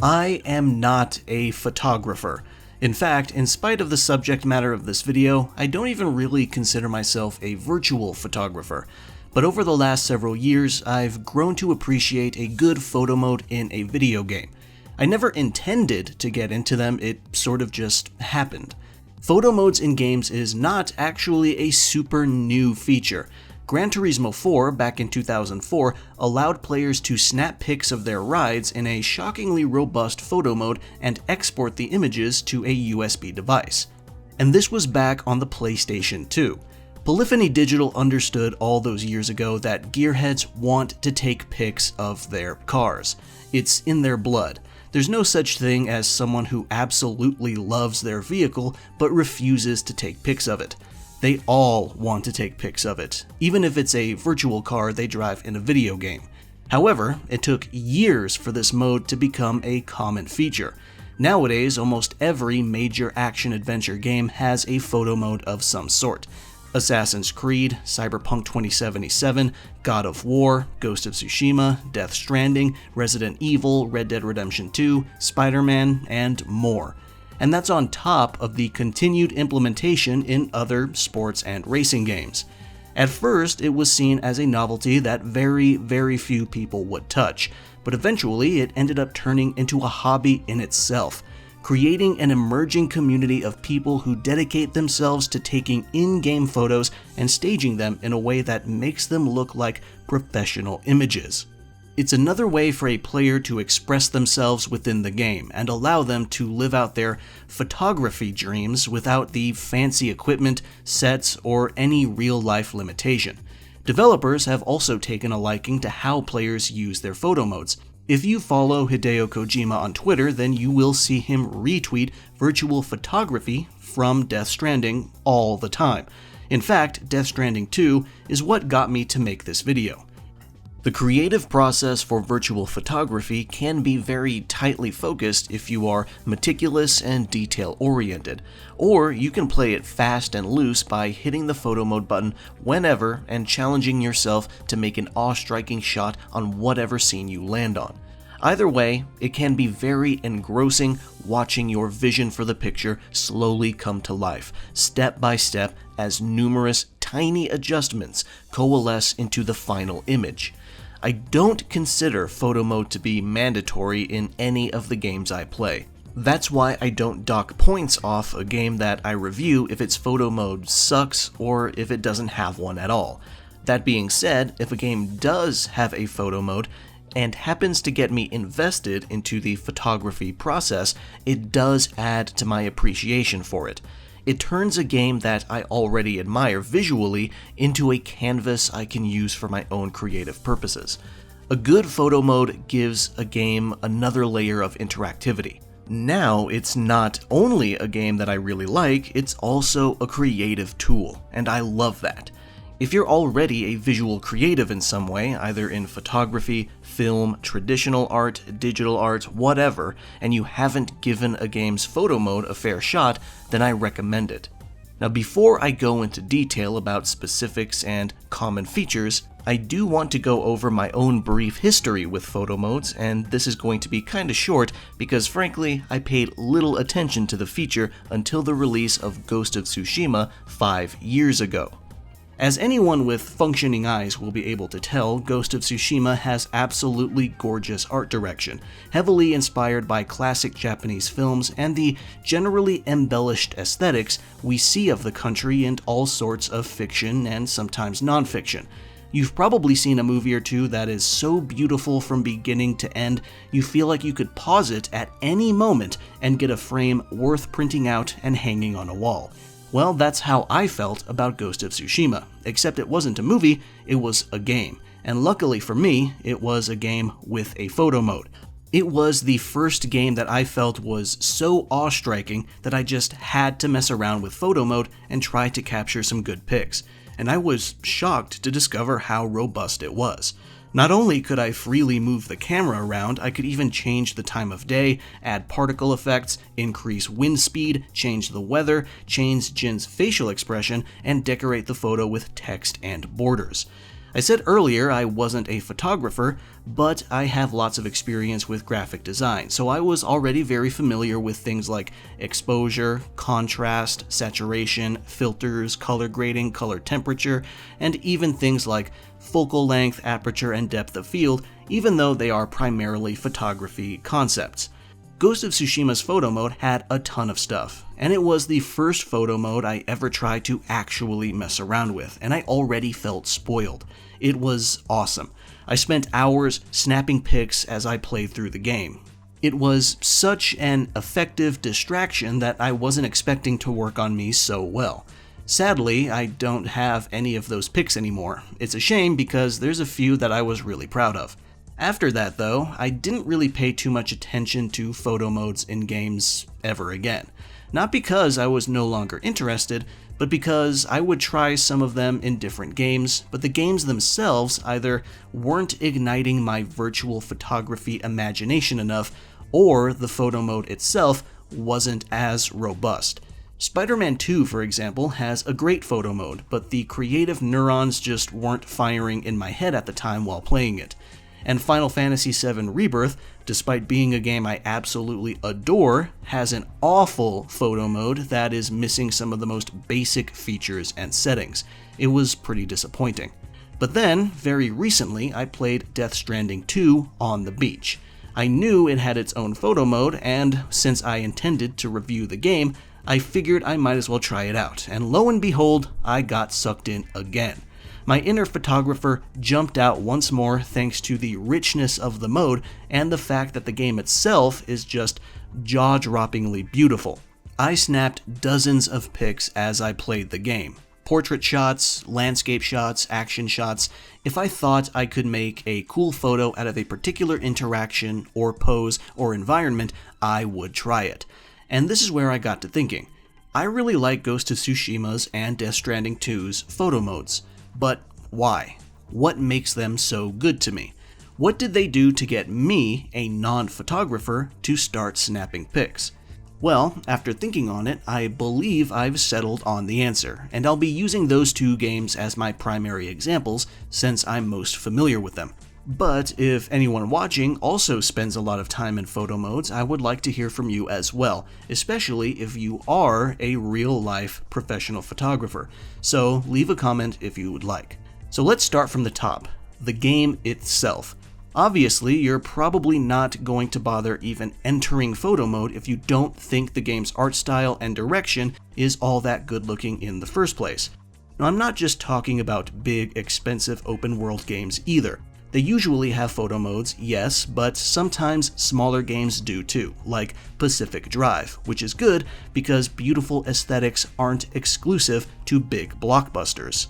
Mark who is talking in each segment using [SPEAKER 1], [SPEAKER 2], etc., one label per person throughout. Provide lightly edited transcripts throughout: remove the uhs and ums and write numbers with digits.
[SPEAKER 1] I am not a photographer. In fact, in spite of the subject matter of this video, I don't even really consider myself a virtual photographer. But over the last several years, I've grown to appreciate a good photo mode in a video game. I never intended to get into them, it sort of just happened. Photo modes in games is not actually a super new feature. Gran Turismo 4, back in 2004, allowed players to snap pics of their rides in a shockingly robust photo mode and export the images to a USB device. And this was back on the PlayStation 2. Polyphony Digital understood all those years ago that gearheads want to take pics of their cars. It's in their blood. There's no such thing as someone who absolutely loves their vehicle but refuses to take pics of it. They all want to take pics of it, even if it's a virtual car they drive in a video game. However, it took years for this mode to become a common feature. Nowadays, almost every major action-adventure game has a photo mode of some sort. Assassin's Creed, Cyberpunk 2077, God of War, Ghost of Tsushima, Death Stranding, Resident Evil, Red Dead Redemption 2, Spider-Man, and more. And that's on top of the continued implementation in other sports and racing games. At first, it was seen as a novelty that very few people would touch, but eventually it ended up turning into a hobby in itself, creating an emerging community of people who dedicate themselves to taking in-game photos and staging them in a way that makes them look like professional images. It's another way for a player to express themselves within the game and allow them to live out their photography dreams without the fancy equipment, sets, or any real-life limitation. Developers have also taken a liking to how players use their photo modes. If you follow Hideo Kojima on Twitter, then you will see him retweet virtual photography from Death Stranding all the time. In fact, Death Stranding 2 is what got me to make this video. The creative process for virtual photography can be very tightly focused if you are meticulous and detail-oriented, or you can play it fast and loose by hitting the photo mode button whenever and challenging yourself to make an awe-striking shot on whatever scene you land on. Either way, it can be very engrossing watching your vision for the picture slowly come to life, step by step, as numerous tiny adjustments coalesce into the final image. I don't consider photo mode to be mandatory in any of the games I play. That's why I don't dock points off a game that I review if its photo mode sucks or if it doesn't have one at all. That being said, if a game does have a photo mode and happens to get me invested into the photography process, it does add to my appreciation for it. It turns a game that I already admire visually into a canvas I can use for my own creative purposes. A good photo mode gives a game another layer of interactivity. Now, it's not only a game that I really like, it's also a creative tool, and I love that. If you're already a visual creative in some way, either in photography, film, traditional art, digital art, whatever, and you haven't given a game's photo mode a fair shot, then I recommend it. Now, before I go into detail about specifics and common features, I do want to go over my own brief history with photo modes, and this is going to be kinda short because frankly, I paid little attention to the feature until the release of Ghost of Tsushima 5 years ago. As anyone with functioning eyes will be able to tell, Ghost of Tsushima has absolutely gorgeous art direction, heavily inspired by classic Japanese films and the generally embellished aesthetics we see of the country in all sorts of fiction and sometimes non-fiction. You've probably seen a movie or two that is so beautiful from beginning to end, you feel like you could pause it at any moment and get a frame worth printing out and hanging on a wall. Well, that's how I felt about Ghost of Tsushima, except it wasn't a movie, it was a game. And luckily for me, it was a game with a photo mode. It was the first game that I felt was so awe-striking that I just had to mess around with photo mode and try to capture some good pics. And I was shocked to discover how robust it was. Not only could I freely move the camera around, I could even change the time of day, add particle effects, increase wind speed, change the weather, change Jin's facial expression, and decorate the photo with text and borders. I said earlier I wasn't a photographer, but I have lots of experience with graphic design, so I was already very familiar with things like exposure, contrast, saturation, filters, color grading, color temperature, and even things like focal length, aperture, and depth of field, even though they are primarily photography concepts. Ghost of Tsushima's photo mode had a ton of stuff, and it was the first photo mode I ever tried to actually mess around with, and I already felt spoiled. It was awesome. I spent hours snapping pics as I played through the game. It was such an effective distraction that I wasn't expecting to work on me so well. Sadly, I don't have any of those pics anymore. It's a shame because there's a few that I was really proud of. After that though, I didn't really pay too much attention to photo modes in games ever again. Not because I was no longer interested, but because I would try some of them in different games, but the games themselves either weren't igniting my virtual photography imagination enough, or the photo mode itself wasn't as robust. Spider-Man 2, for example, has a great photo mode, but the creative neurons just weren't firing in my head at the time while playing it. And Final Fantasy VII Rebirth, despite being a game I absolutely adore, has an awful photo mode that is missing some of the most basic features and settings. It was pretty disappointing. But then, very recently, I played Death Stranding 2 on the beach. I knew it had its own photo mode, and since I intended to review the game, I figured I might as well try it out, and lo and behold, I got sucked in again. My inner photographer jumped out once more thanks to the richness of the mode and the fact that the game itself is just jaw-droppingly beautiful. I snapped dozens of pics as I played the game. Portrait shots, landscape shots, action shots. If I thought I could make a cool photo out of a particular interaction or pose or environment, I would try it. And this is where I got to thinking. I really like Ghost of Tsushima's and Death Stranding 2's photo modes. But why? What makes them so good to me? What did they do to get me, a non-photographer, to start snapping pics? Well, after thinking on it, I believe I've settled on the answer, and I'll be using those two games as my primary examples since I'm most familiar with them. But if anyone watching also spends a lot of time in photo modes, I would like to hear from you as well, especially if you are a real-life professional photographer. So leave a comment if you would like. So let's start from the top, the game itself. Obviously, you're probably not going to bother even entering photo mode if you don't think the game's art style and direction is all that good looking in the first place. Now, I'm not just talking about big, expensive open-world games either. They usually have photo modes, yes, but sometimes smaller games do too, like Pacific Drive, which is good because beautiful aesthetics aren't exclusive to big blockbusters.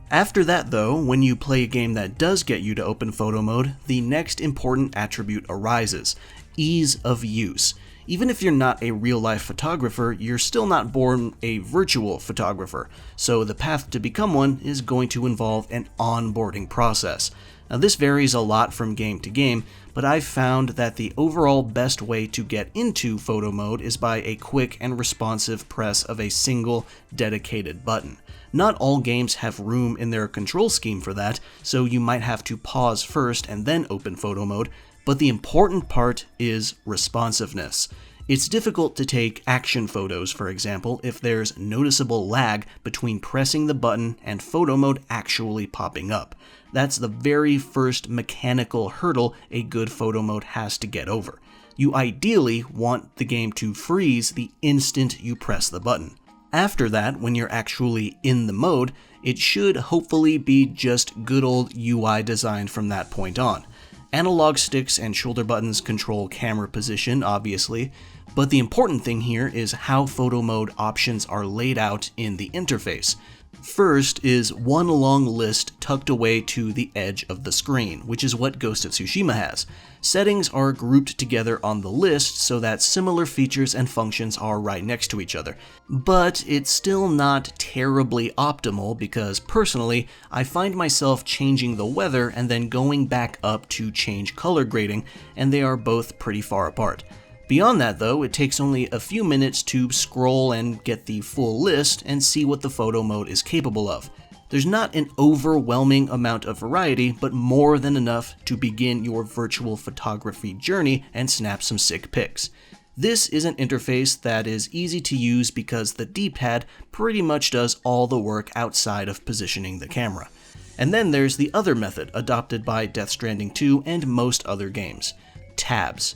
[SPEAKER 1] After that though, when you play a game that does get you to open photo mode, the next important attribute arises: ease of use. Even if you're not a real-life photographer, you're still not born a virtual photographer, so the path to become one is going to involve an onboarding process. Now this varies a lot from game to game, but I've found that the overall best way to get into photo mode is by a quick and responsive press of a single dedicated button. Not all games have room in their control scheme for that, so you might have to pause first and then open photo mode, but the important part is responsiveness. It's difficult to take action photos, for example, if there's noticeable lag between pressing the button and photo mode actually popping up. That's the very first mechanical hurdle a good photo mode has to get over. You ideally want the game to freeze the instant you press the button. After that, when you're actually in the mode, it should hopefully be just good old UI design from that point on. Analog sticks and shoulder buttons control camera position, obviously, but the important thing here is how photo mode options are laid out in the interface. First is one long list tucked away to the edge of the screen, which is what Ghost of Tsushima has. Settings are grouped together on the list so that similar features and functions are right next to each other. But it's still not terribly optimal because personally, I find myself changing the weather and then going back up to change color grading, and they are both pretty far apart. Beyond that though, it takes only a few minutes to scroll and get the full list and see what the photo mode is capable of. There's not an overwhelming amount of variety, but more than enough to begin your virtual photography journey and snap some sick pics. This is an interface that is easy to use because the D-pad pretty much does all the work outside of positioning the camera. And then there's the other method adopted by Death Stranding 2 and most other games: tabs.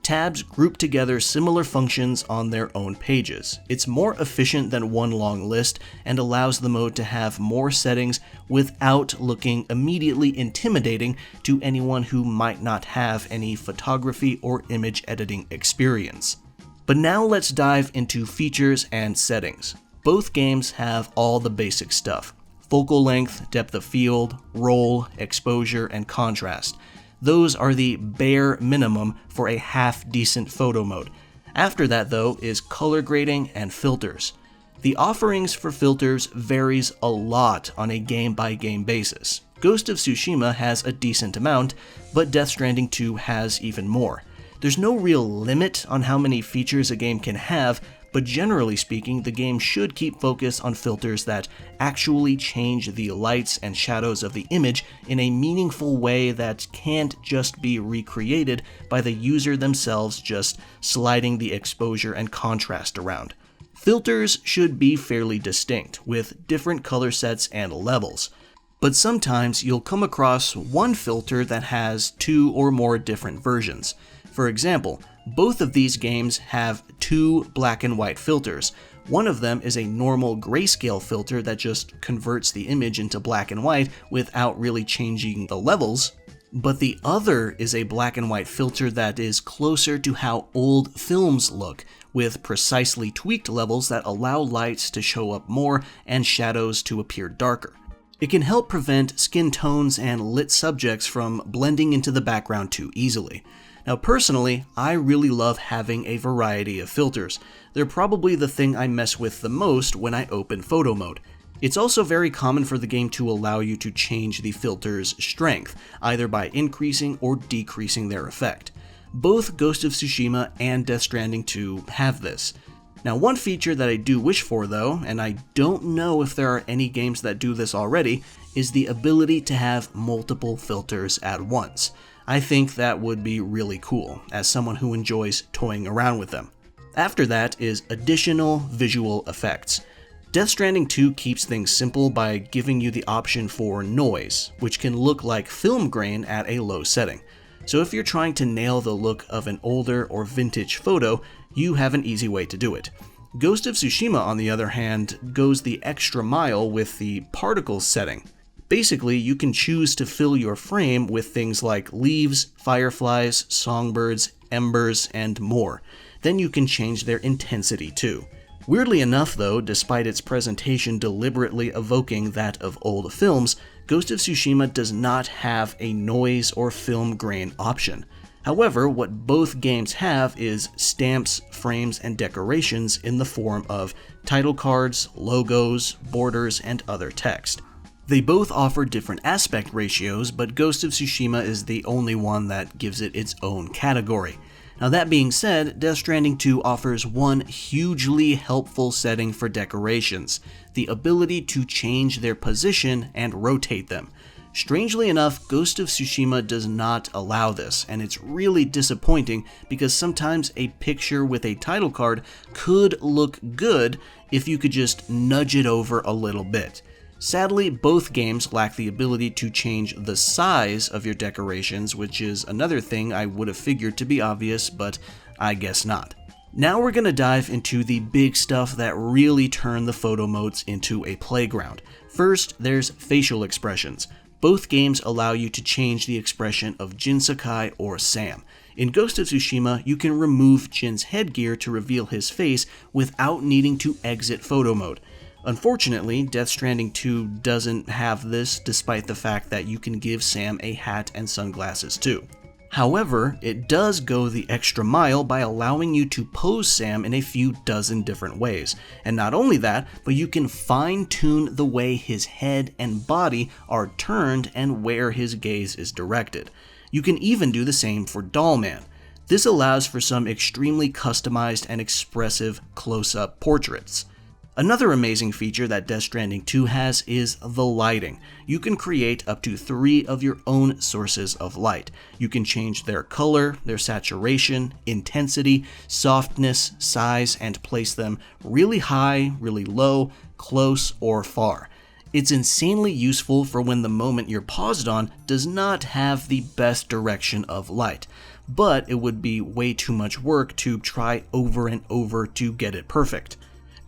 [SPEAKER 1] Tabs group together similar functions on their own pages. It's more efficient than one long list and allows the mode to have more settings without looking immediately intimidating to anyone who might not have any photography or image editing experience. But now let's dive into features and settings. Both games have all the basic stuff: focal length, depth of field, roll, exposure, and contrast. Those are the bare minimum for a half-decent photo mode. After that, though, is color grading and filters. The offerings for filters varies a lot on a game-by-game basis. Ghost of Tsushima has a decent amount, but Death Stranding 2 has even more. There's no real limit on how many features a game can have, but generally speaking, the game should keep focus on filters that actually change the lights and shadows of the image in a meaningful way that can't just be recreated by the user themselves just sliding the exposure and contrast around. Filters should be fairly distinct, with different color sets and levels. But sometimes you'll come across one filter that has two or more different versions. For example, both of these games have two black and white filters. One of them is a normal grayscale filter that just converts the image into black and white without really changing the levels, but the other is a black and white filter that is closer to how old films look, with precisely tweaked levels that allow lights to show up more and shadows to appear darker. It can help prevent skin tones and lit subjects from blending into the background too easily. Now personally, I really love having a variety of filters. They're probably the thing I mess with the most when I open photo mode. It's also very common for the game to allow you to change the filter's strength, either by increasing or decreasing their effect. Both Ghost of Tsushima and Death Stranding 2 have this. Now one feature that I do wish for though, and I don't know if there are any games that do this already, is the ability to have multiple filters at once. I think that would be really cool, as someone who enjoys toying around with them. After that is additional visual effects. Death Stranding 2 keeps things simple by giving you the option for noise, which can look like film grain at a low setting. So if you're trying to nail the look of an older or vintage photo, you have an easy way to do it. Ghost of Tsushima, on the other hand, goes the extra mile with the particles setting. Basically, you can choose to fill your frame with things like leaves, fireflies, songbirds, embers, and more. Then you can change their intensity too. Weirdly enough though, despite its presentation deliberately evoking that of old films, Ghost of Tsushima does not have a noise or film grain option. However, what both games have is stamps, frames, and decorations in the form of title cards, logos, borders, and other text. They both offer different aspect ratios, but Ghost of Tsushima is the only one that gives it its own category. Now that being said, Death Stranding 2 offers one hugely helpful setting for decorations: the ability to change their position and rotate them. Strangely enough, Ghost of Tsushima does not allow this, and it's really disappointing because sometimes a picture with a title card could look good if you could just nudge it over a little bit. Sadly, both games lack the ability to change the size of your decorations, which is another thing I would have figured to be obvious, but I guess not. Now we're going to dive into the big stuff that really turn the photo modes into a playground. First, there's facial expressions. Both games allow you to change the expression of Jin Sakai or Sam. In Ghost of Tsushima, you can remove Jin's headgear to reveal his face without needing to exit photo mode. Unfortunately, Death Stranding 2 doesn't have this, despite the fact that you can give Sam a hat and sunglasses too. However, it does go the extra mile by allowing you to pose Sam in a few dozen different ways. And not only that, but you can fine-tune the way his head and body are turned and where his gaze is directed. You can even do the same for Dollman. This allows for some extremely customized and expressive close-up portraits. Another amazing feature that Death Stranding 2 has is the lighting. You can create up to 3 of your own sources of light. You can change their color, their saturation, intensity, softness, size, and place them really high, really low, close, or far. It's insanely useful for when the moment you're paused on does not have the best direction of light, but it would be way too much work to try over and over to get it perfect.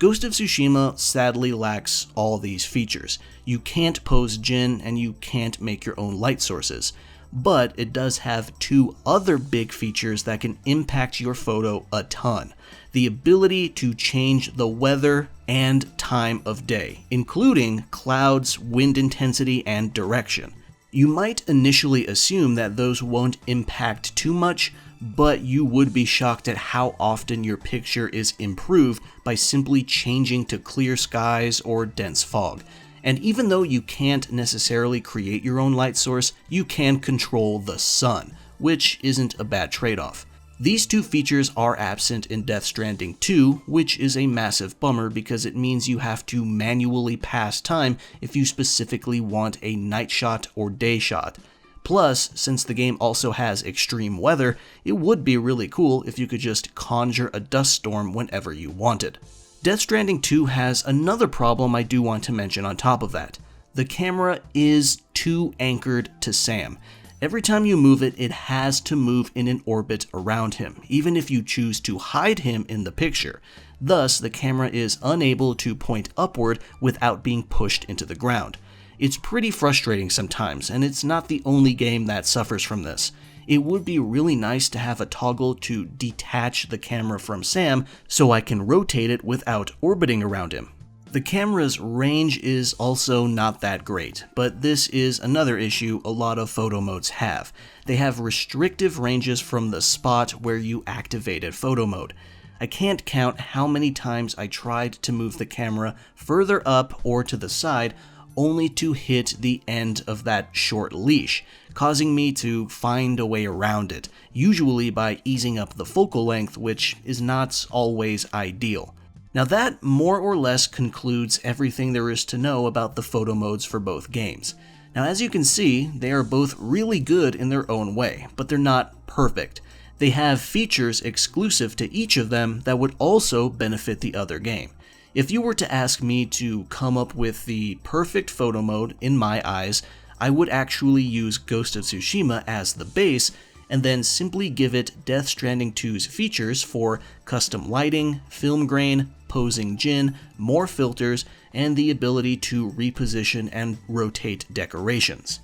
[SPEAKER 1] Ghost of Tsushima sadly lacks all these features. You can't pose Jin and you can't make your own light sources, but it does have 2 other big features that can impact your photo a ton. The ability to change the weather and time of day, including clouds, wind intensity, and direction. You might initially assume that those won't impact too much, but you would be shocked at how often your picture is improved by simply changing to clear skies or dense fog. And even though you can't necessarily create your own light source, you can control the sun, which isn't a bad trade-off. These 2 features are absent in Death Stranding 2, which is a massive bummer because it means you have to manually pass time if you specifically want a night shot or day shot. Plus, since the game also has extreme weather, it would be really cool if you could just conjure a dust storm whenever you wanted. Death Stranding 2 has another problem I do want to mention on top of that. The camera is too anchored to Sam. Every time you move it, it has to move in an orbit around him, even if you choose to hide him in the picture. Thus, the camera is unable to point upward without being pushed into the ground. It's pretty frustrating sometimes, and it's not the only game that suffers from this. It would be really nice to have a toggle to detach the camera from Sam so I can rotate it without orbiting around him. The camera's range is also not that great, but this is another issue a lot of photo modes have. They have restrictive ranges from the spot where you activated photo mode. I can't count how many times I tried to move the camera further up or to the side only to hit the end of that short leash, causing me to find a way around it, usually by easing up the focal length, which is not always ideal. Now that more or less concludes everything there is to know about the photo modes for both games. Now as you can see, they are both really good in their own way, but they're not perfect. They have features exclusive to each of them that would also benefit the other game. If you were to ask me to come up with the perfect photo mode in my eyes, I would actually use Ghost of Tsushima as the base, and then simply give it Death Stranding 2's features for custom lighting, film grain, posing Jin, more filters, and the ability to reposition and rotate decorations.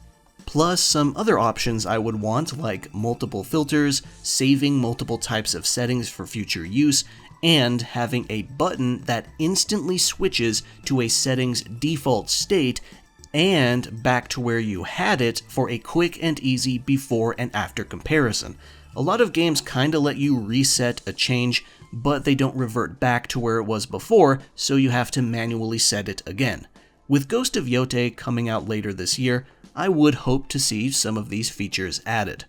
[SPEAKER 1] Plus some other options I would want, like multiple filters, saving multiple types of settings for future use, and having a button that instantly switches to a setting's default state and back to where you had it for a quick and easy before and after comparison. A lot of games kinda let you reset a change, but they don't revert back to where it was before, so you have to manually set it again. With Ghost of Yotei coming out later this year, I would hope to see some of these features added.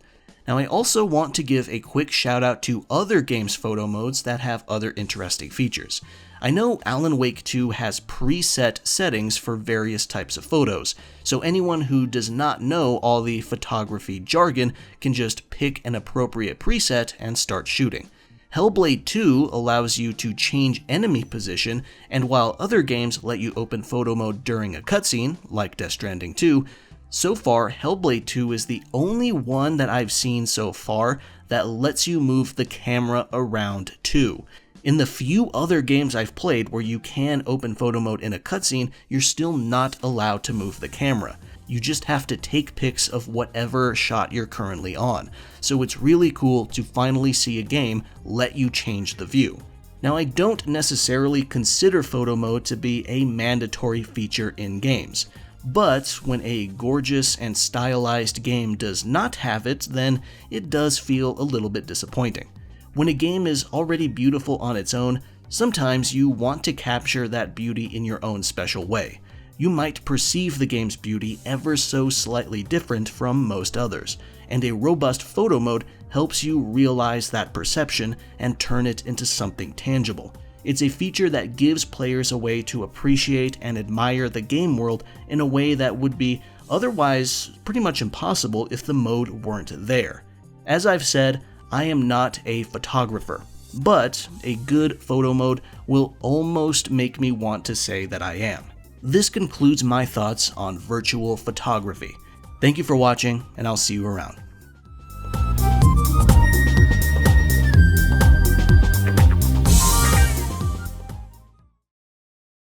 [SPEAKER 1] Now I also want to give a quick shout out to other games' photo modes that have other interesting features. I know Alan Wake 2 has preset settings for various types of photos, so anyone who does not know all the photography jargon can just pick an appropriate preset and start shooting. Hellblade 2 allows you to change enemy position, and while other games let you open photo mode during a cutscene, like Death Stranding 2, so far, Hellblade 2 is the only one that I've seen so far that lets you move the camera around too. In the few other games I've played where you can open photo mode in a cutscene, you're still not allowed to move the camera. You just have to take pics of whatever shot you're currently on. So it's really cool to finally see a game let you change the view. Now I don't necessarily consider photo mode to be a mandatory feature in games. But when a gorgeous and stylized game does not have it, then it does feel a little bit disappointing. When a game is already beautiful on its own, sometimes you want to capture that beauty in your own special way. You might perceive the game's beauty ever so slightly different from most others, and a robust photo mode helps you realize that perception and turn it into something tangible. It's a feature that gives players a way to appreciate and admire the game world in a way that would be otherwise pretty much impossible if the mode weren't there. As I've said, I am not a photographer, but a good photo mode will almost make me want to say that I am. This concludes my thoughts on virtual photography. Thank you for watching, and I'll see you around.